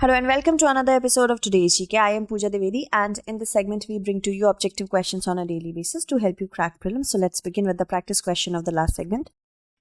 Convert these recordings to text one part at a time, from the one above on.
Hello and welcome to another episode of today's GK. I am Pooja Devedi, and in this segment we bring to you objective questions on a daily basis to help you crack prelims. So let's begin with the practice question of the last segment.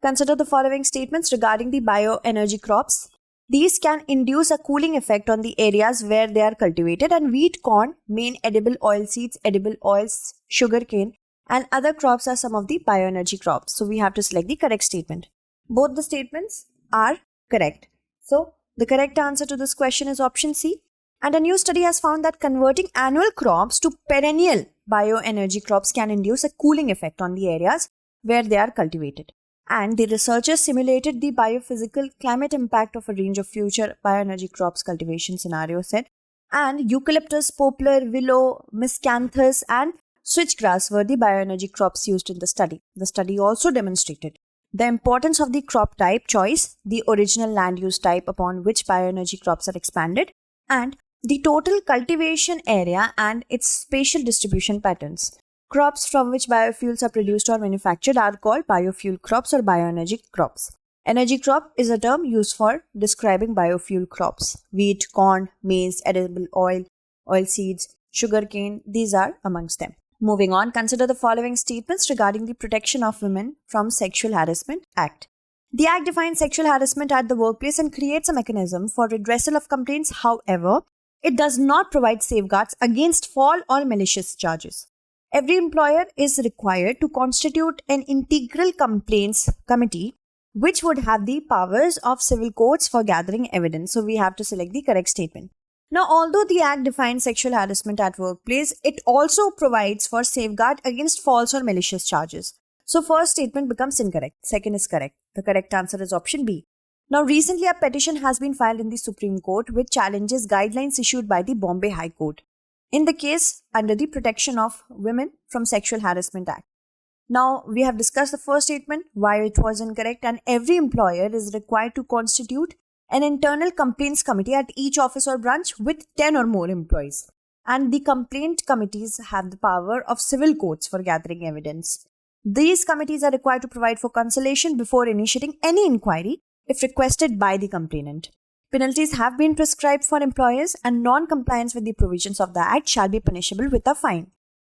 Consider the following statements regarding the bioenergy crops. These can induce a cooling effect on the areas where they are cultivated, and wheat, corn, main edible oilseeds, edible oils, sugarcane and other crops are some of the bioenergy crops. So we have to select the correct statement. Both the statements are correct. So the correct answer to this question is option C. And a new study has found that converting annual crops to perennial bioenergy crops can induce a cooling effect on the areas where they are cultivated. And the researchers simulated the biophysical climate impact of a range of future bioenergy crops cultivation scenario set. And eucalyptus, poplar, willow, miscanthus and switchgrass were the bioenergy crops used in the study. The study also demonstrated the importance of the crop type choice, the original land use type upon which bioenergy crops are expanded, and the total cultivation area and its spatial distribution patterns. Crops from which biofuels are produced or manufactured are called biofuel crops or bioenergy crops. Energy crop is a term used for describing biofuel crops. Wheat, corn, maize, edible oil, oilseeds, sugarcane, these are amongst them. Moving on, consider the following statements regarding the Protection of Women from Sexual Harassment Act. The Act defines sexual harassment at the workplace and creates a mechanism for redressal of complaints. However, it does not provide safeguards against false or malicious charges. Every employer is required to constitute an integral complaints committee which would have the powers of civil courts for gathering evidence. So we have to select the correct statement. Now, although the Act defines sexual harassment at workplace, it also provides for safeguard against false or malicious charges. So, first statement becomes incorrect. Second is correct. The correct answer is option B. Now, recently a petition has been filed in the Supreme Court which challenges guidelines issued by the Bombay High Court in the case under the Protection of Women from Sexual Harassment Act. Now, we have discussed the first statement, why it was incorrect, and every employer is required to constitute an internal complaints committee at each office or branch with 10 or more employees. And the complaint committees have the power of civil courts for gathering evidence. These committees are required to provide for consultation before initiating any inquiry if requested by the complainant. Penalties have been prescribed for employers, and non-compliance with the provisions of the Act shall be punishable with a fine.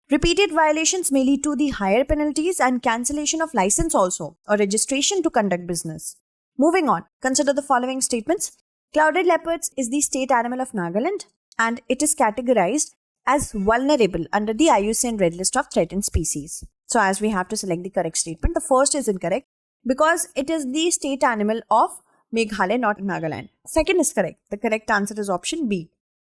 Repeated violations may lead to the higher penalties and cancellation of license also, or registration to conduct business. Moving on, consider the following statements. Clouded leopards is the state animal of Nagaland and it is categorized as vulnerable under the IUCN Red List of Threatened Species. So as we have to select the correct statement, the first is incorrect because it is the state animal of Meghalaya, not Nagaland. Second is correct. The correct answer is option B.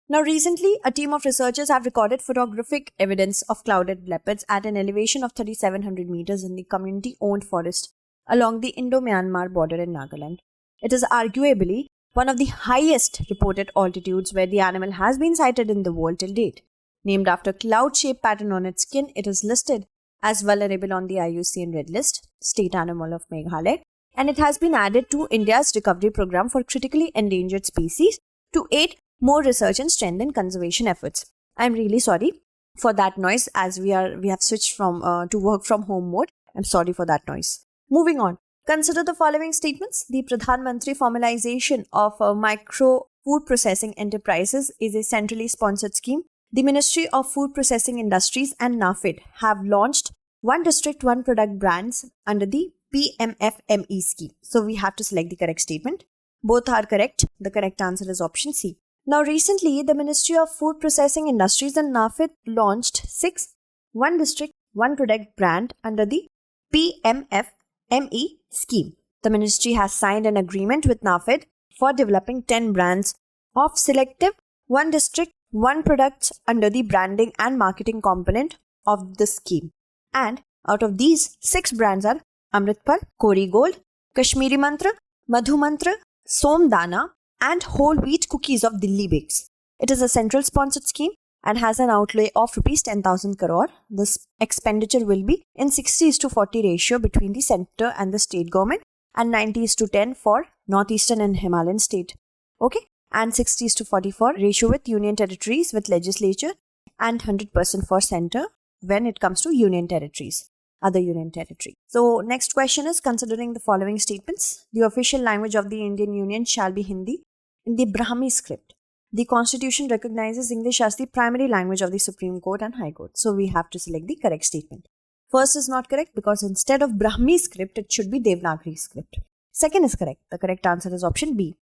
Now recently, a team of researchers have recorded photographic evidence of clouded leopards at an elevation of 3,700 meters in the community-owned forest along the Indo-Myanmar border in Nagaland. It is arguably one of the highest reported altitudes where the animal has been sighted in the world till date. Named after cloud-shaped pattern on its skin, it is listed as vulnerable on the IUCN Red List, State Animal of Meghalaya, and it has been added to India's recovery program for critically endangered species to aid more research and strengthen conservation efforts. I am really sorry for that noise as we have switched from to work from home mode. I'm sorry for that noise. Moving on, consider the following statements. The Pradhan Mantri formalization of micro food processing enterprises is a centrally sponsored scheme. The Ministry of Food Processing Industries and NAFED have launched One District, One Product brands under the PMFME scheme. So we have to select the correct statement. Both are correct. The correct answer is option C. Now recently, the Ministry of Food Processing Industries and NAFED launched 6 One District, One Product brand under the PMFME scheme. The ministry has signed an agreement with NAFED for developing 10 brands of selective One District, One Products under the branding and marketing component of the scheme. And out of these, 6 brands are Amritpal, Kori Gold, Kashmiri Mantra, Madhu Mantra, Somdana and whole wheat cookies of Delhi Bakes. It is a central sponsored scheme and has an outlay of rupees 10,000 crore. This expenditure will be in 60:40 ratio between the centre and the state government and 90:10 for northeastern and Himalayan state. Okay, and 60:44 ratio with union territories with legislature and 100% for centre when it comes to union territories, other union territory. So next question is considering the following statements. The official language of the Indian Union shall be Hindi in the Brahmi script. the Constitution recognizes English as the primary language of the Supreme Court and High Court. So we have to select the correct statement. First is not correct because instead of Brahmi script, it should be Devanagari script. Second is correct. The correct answer is option B.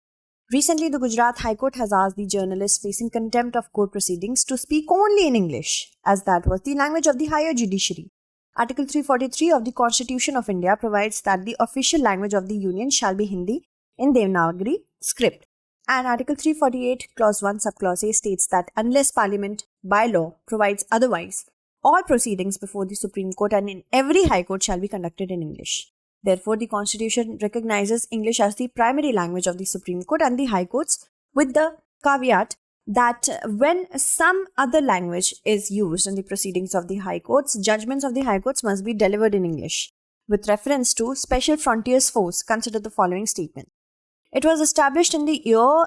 Recently, the Gujarat High Court has asked the journalists facing contempt of court proceedings to speak only in English, as that was the language of the higher judiciary. Article 343 of the Constitution of India provides that the official language of the Union shall be Hindi in Devanagari script. And Article 348, Clause 1, Subclause A states that unless Parliament by law provides otherwise, all proceedings before the Supreme Court and in every High Court shall be conducted in English. Therefore, the Constitution recognizes English as the primary language of the Supreme Court and the High Courts, with the caveat that when some other language is used in the proceedings of the High Courts, judgments of the High Courts must be delivered in English. With reference to Special Frontiers Force, consider the following statement. It was established in the year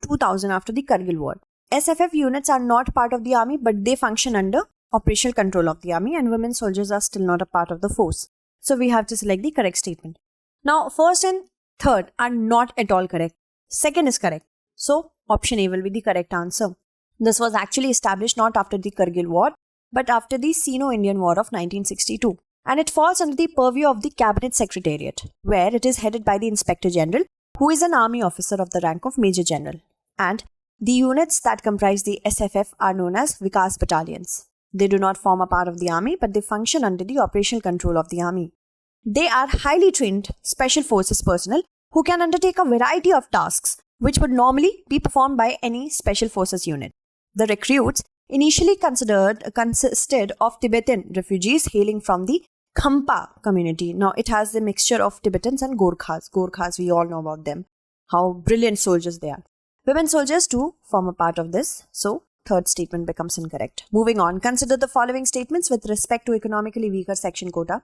2000 after the Kargil War. SFF units are not part of the army, but they function under operational control of the army, and women soldiers are still not a part of the force. So we have to select the correct statement. Now, first and third are not at all correct. Second is correct. So option A will be the correct answer. This was actually established not after the Kargil War, but after the Sino-Indian War of 1962. And it falls under the purview of the Cabinet Secretariat, where it is headed by the Inspector General, who is an army officer of the rank of Major General. And the units that comprise the SFF are known as Vikas Battalions. They do not form a part of the army, but they function under the operational control of the army. They are highly trained special forces personnel who can undertake a variety of tasks which would normally be performed by any special forces unit. The recruits initially consisted of Tibetan refugees hailing from the Khampa community. Now, it has the mixture of Tibetans and Gorkhas. Gorkhas, we all know about them, how brilliant soldiers they are. Women soldiers too form a part of this. So, third statement becomes incorrect. Moving on, consider the following statements with respect to economically weaker section quota.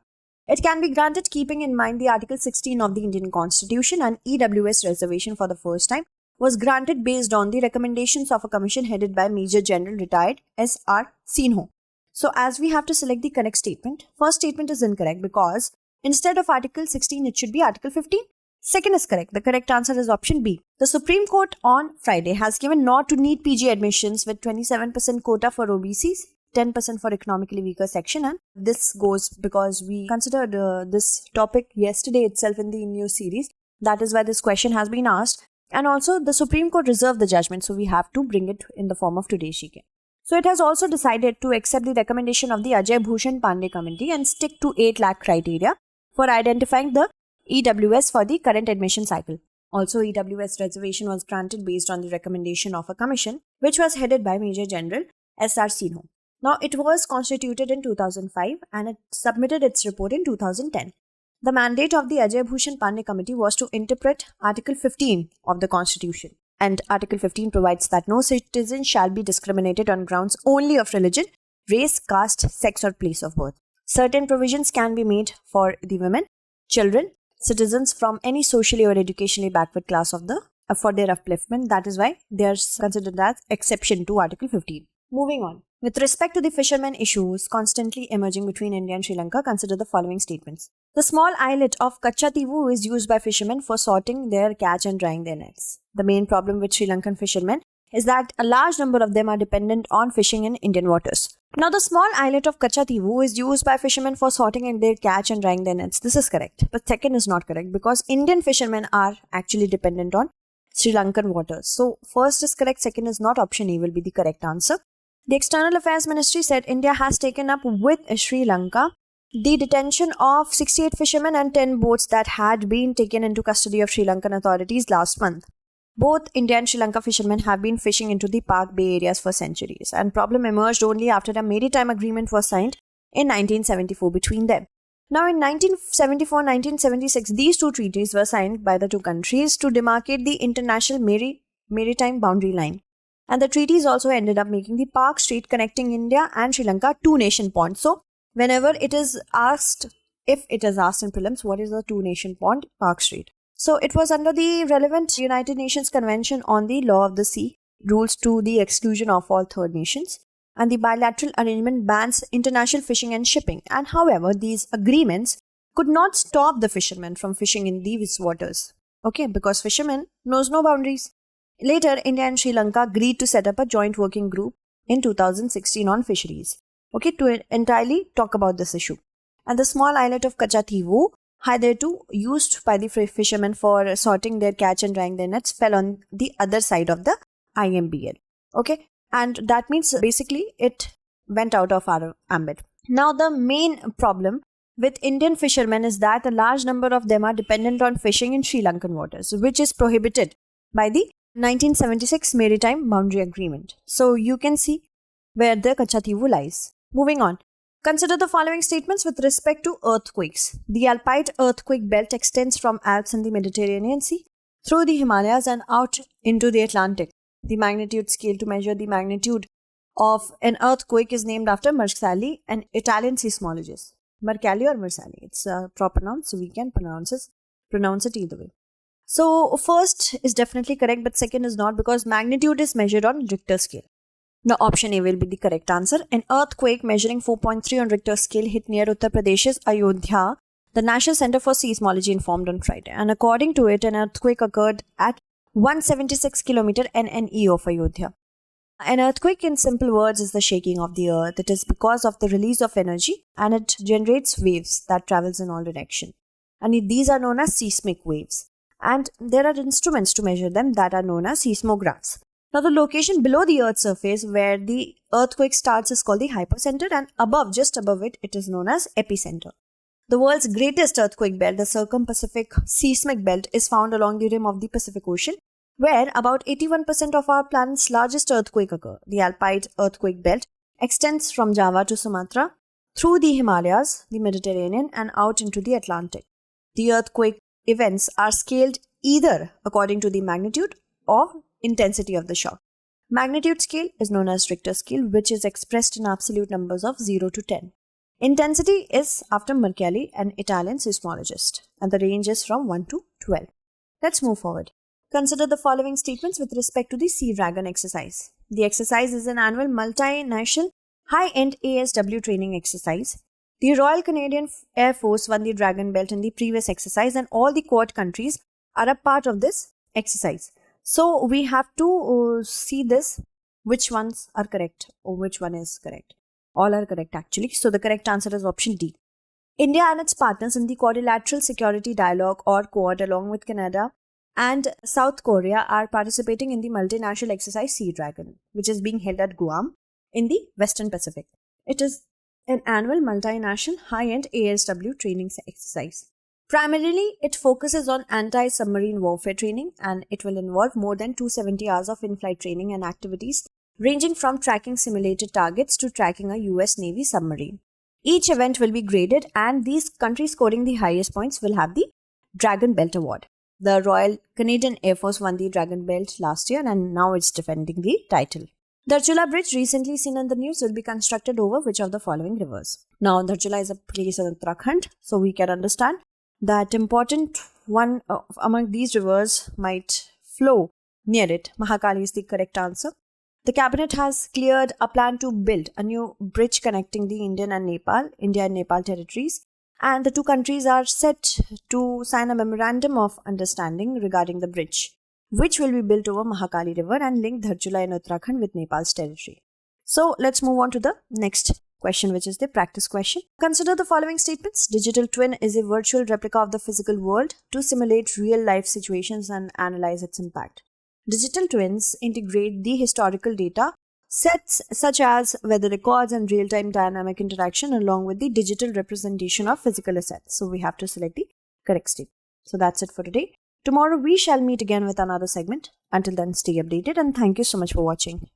It can be granted keeping in mind the Article 16 of the Indian Constitution, and EWS reservation for the first time was granted based on the recommendations of a commission headed by Major General retired S.R. Sinho. So as we have to select the correct statement, first statement is incorrect because instead of Article 16, it should be Article 15. Second is correct. The correct answer is option B. The Supreme Court on Friday has given nod to NEET PG admissions with 27% quota for OBCs, 10% for economically weaker section, and this goes because we considered this topic yesterday itself in the news series. That is why this question has been asked. And also the Supreme Court reserved the judgment, so we have to bring it in the form of today's GK. So it has also decided to accept the recommendation of the Ajay Bhushan Pandey Committee and stick to 8 lakh criteria for identifying the EWS for the current admission cycle. Also, EWS reservation was granted based on the recommendation of a commission which was headed by Major General S.R. Sinho. Now, it was constituted in 2005 and it submitted its report in 2010. The mandate of the Ajay Bhushan Pandey Committee was to interpret Article 15 of the Constitution. And Article 15 provides that no citizen shall be discriminated on grounds only of religion, race, caste, sex or place of birth. Certain provisions can be made for the women, children, citizens from any socially or educationally backward class for their upliftment. That is why they are considered as exception to Article 15. Moving on. With respect to the fishermen issues constantly emerging between India and Sri Lanka, consider the following statements. The small islet of 𝐾𝐤𝐒 is used by fishermen for sorting their catch and drying their nets. The main problem with Sri Lankan fishermen is that a large number of them are dependent on fishing in Indian waters. Now, the small islet of 𝐾𝐤𝐒 is used by fishermen for sorting their catch and drying their nets. This is correct. But second is not correct because Indian fishermen are actually dependent on Sri Lankan waters. So, first is correct, second is not. Option A will be the correct answer. The External Affairs Ministry said India has taken up with Sri Lanka the detention of 68 fishermen and 10 boats that had been taken into custody of Sri Lankan authorities last month. Both India and Sri Lanka fishermen have been fishing into the Pak Bay areas for centuries, and problem emerged only after a maritime agreement was signed in 1974 between them. Now, in 1974-1976, these two treaties were signed by the two countries to demarcate the international maritime boundary line. And the treaties also ended up making the Park Strait connecting India and Sri Lanka two-nation pond. So, whenever it is asked, if it is asked in prelims, what is the two-nation pond? Park Strait. So, it was under the relevant United Nations Convention on the Law of the Sea, rules to the exclusion of all third nations. And the bilateral arrangement bans international fishing and shipping. And however, these agreements could not stop the fishermen from fishing in these waters. Okay, because fishermen knows no boundaries. Later, India and Sri Lanka agreed to set up a joint working group in 2016 on fisheries, to entirely talk about this issue. And the small islet of 𝐾𝐨𝐲, hitherto used by the fishermen for sorting their catch and drying their nets, fell on the other side of the IMBL. And that means basically it went out of our ambit. Now, the main problem with Indian fishermen is that a large number of them are dependent on fishing in Sri Lankan waters, which is prohibited by the 1976 Maritime Boundary Agreement. So you can see where the 𝐾𝐨𝐲 lies. Moving on. Consider the following statements with respect to earthquakes. The 𝐈𝐀𝐒 earthquake belt extends from Alps in the Mediterranean Sea through the Himalayas and out into the Atlantic. The magnitude scale to measure the magnitude of an earthquake is named after Mercalli, an Italian seismologist. Mercalli or Mercalli, it's a proper noun, so we can pronounce it either way. So first is definitely correct, but second is not, because magnitude is measured on Richter scale. Now option A will be the correct answer. An earthquake measuring 4.3 on Richter scale hit near Uttar Pradesh's Ayodhya, the National Center for Seismology informed on Friday. And according to it, an earthquake occurred at 176 km NNE of Ayodhya. An earthquake, in simple words, is the shaking of the earth. It is because of the release of energy, and it generates waves that travels in all directions. And these are known as seismic waves. And there are instruments to measure them that are known as seismographs. Now, the location below the Earth's surface where the earthquake starts is called the hypocenter, and above, just above it, it is known as epicenter. The world's greatest earthquake belt, the Circum-Pacific Seismic Belt, is found along the rim of the Pacific Ocean, where about 81% of our planet's largest earthquake occur. The 𝐈𝐀𝐒 earthquake belt extends from Java to Sumatra, through the Himalayas, the Mediterranean, and out into the Atlantic. The earthquake events are scaled either according to the magnitude or intensity of the shock. Magnitude scale is known as Richter scale, which is expressed in absolute numbers of 0 to 10. Intensity is after Mercalli, an Italian seismologist, and the range is from 1 to 12. Let's move forward. Consider the following statements with respect to the Sea Dragon exercise. The exercise is an annual multinational high-end ASW training exercise. The Royal Canadian Air Force won the Dragon Belt in the previous exercise, and all the Quad countries are a part of this exercise. So we have to see this, which ones are correct or which one is correct. All are correct actually. So the correct answer is option D. India and its partners in the Quadrilateral Security Dialogue, or Quad, along with Canada and South Korea, are participating in the multinational exercise Sea Dragon, which is being held at Guam in the Western Pacific. It is an annual multinational high-end ASW training exercise. Primarily, it focuses on anti-submarine warfare training, and it will involve more than 270 hours of in-flight training and activities ranging from tracking simulated targets to tracking a US Navy submarine. Each event will be graded, and these countries scoring the highest points will have the Dragon Belt Award. The Royal Canadian Air Force won the Dragon Belt last year, and now it's defending the title. Dharchula Bridge, recently seen in the news, will be constructed over which of the following rivers? Now, Dharchula is a place in Uttarakhand, so we can understand that important one among these rivers might flow near it. 𝐾𝐶𝐾𝐿 is the correct answer. The cabinet has cleared a plan to build a new bridge connecting the India and Nepal territories, and the two countries are set to sign a memorandum of understanding regarding the bridge, which will be built over 𝐾𝐶𝐾𝐿 River and link Dharchula in Uttarakhand with Nepal's territory. So let's move on to the next question, which is the practice question. Consider the following statements. Digital twin is a virtual replica of the physical world to simulate real-life situations and analyze its impact. Digital twins integrate the historical data sets such as weather records and real-time dynamic interaction along with the digital representation of physical assets. So we have to select the correct statement. So that's it for today. Tomorrow we shall meet again with another segment. Until then, stay updated and thank you so much for watching.